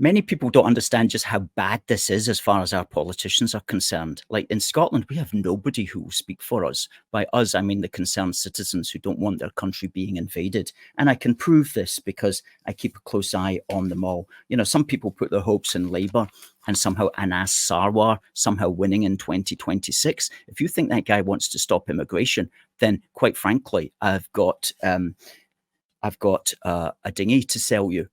Many people don't understand just how bad this is as far as our politicians are concerned. Like in Scotland, we have nobody who will speak for us. By us, I mean the concerned citizens who don't want their country being invaded. And I can prove this because I keep a close eye on them all. You know, some people put their hopes in Labour and somehow Anas Sarwar somehow winning in 2026. If you think that guy wants to stop immigration, then quite frankly, I've got a dinghy to sell you.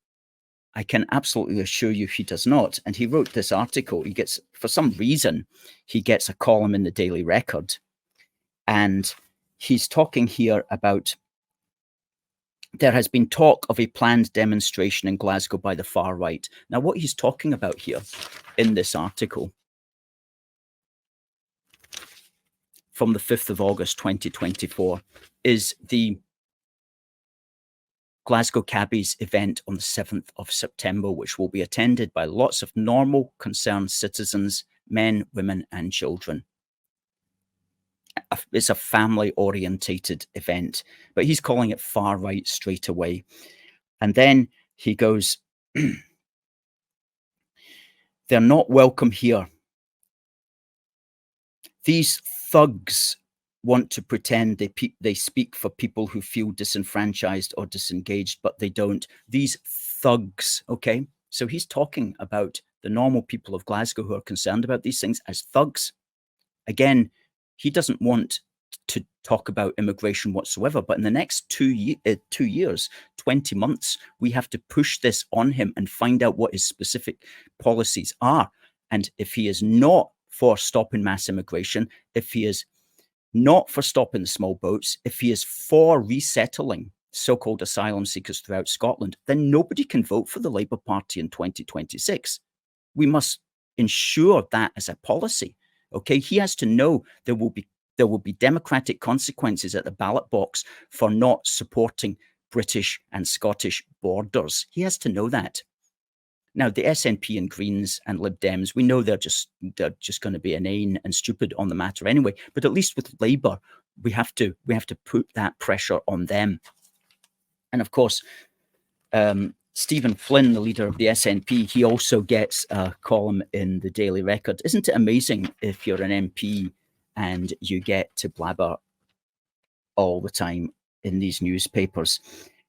I can absolutely assure you he does not. And he wrote this article. He gets, for some reason, he gets a column in the Daily Record. And he's talking here about there has been talk of a planned demonstration in Glasgow by the far right. Now, what he's talking about here in this article from the 5th of August, 2024, is the Glasgow Cabbie's event on the 7th of September, which will be attended by lots of normal, concerned citizens, men, women, and children. It's a family-orientated event, but he's calling it far right straight away. And then he goes, they're not welcome here. These thugs want to pretend they speak for people who feel disenfranchised or disengaged, but they don't. These thugs, okay? So he's talking about the normal people of Glasgow who are concerned about these things as thugs. Again, he doesn't want to talk about immigration whatsoever, but in the next 2 years, 20 months, we have to push this on him and find out what his specific policies are. And if he is not for stopping mass immigration, if he is not for stopping the small boats, if he is for resettling so-called asylum seekers throughout Scotland, then nobody can vote for the Labour Party in 2026. We must ensure that as a policy. Okay, he has to know there will be democratic consequences at the ballot box for not supporting British and Scottish borders. He has to know that. Now, the SNP and Greens and Lib Dems, we know they're just going to be inane and stupid on the matter anyway. But at least with Labour, we have to put that pressure on them. And of course, Stephen Flynn, the leader of the SNP, he also gets a column in the Daily Record. Isn't it amazing if you're an MP and you get to blabber all the time in these newspapers?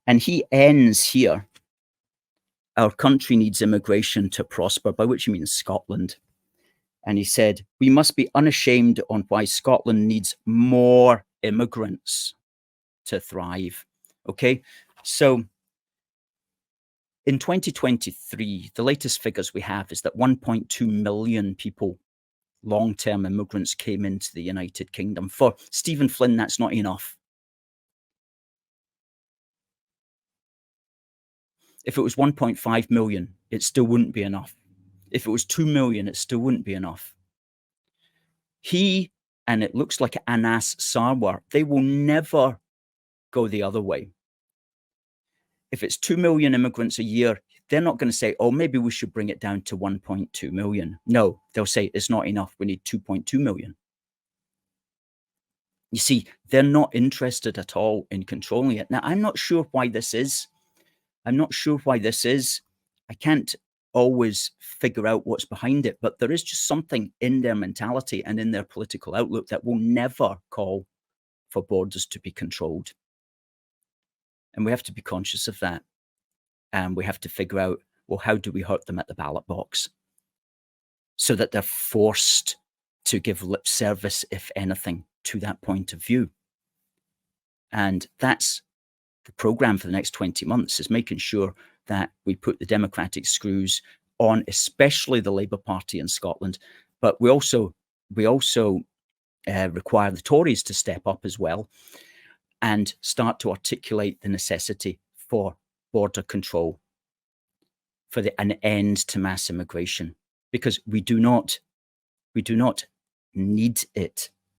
And he ends here. Our country needs immigration to prosper, by which he means Scotland. And he said, we must be unashamed on why Scotland needs more immigrants to thrive. Okay, so in 2023, the latest figures we have is that 1.2 million people, long-term immigrants, came into the United Kingdom. For Stephen Flynn, that's not enough. If it was 1.5 million, it still wouldn't be enough. If it was 2 million, it still wouldn't be enough. He, and it looks like Anas Sarwar, they will never go the other way. If it's 2 million immigrants a year, they're not going to say, oh, maybe we should bring it down to 1.2 million. No, they'll say it's not enough. We need 2.2 million. You see, they're not interested at all in controlling it. Now, I'm not sure why this is. I can't always figure out what's behind it, but there is just something in their mentality and in their political outlook that will never call for borders to be controlled. And we have to be conscious of that. And we have to figure out, well, how do we hurt them at the ballot box so that they're forced to give lip service, if anything, to that point of view? And that's the program for the next 20 months, is making sure that we put the democratic screws on, especially the Labour Party in Scotland. But we also require the Tories to step up as well and start to articulate the necessity for border control, for an end to mass immigration, because we do not need it.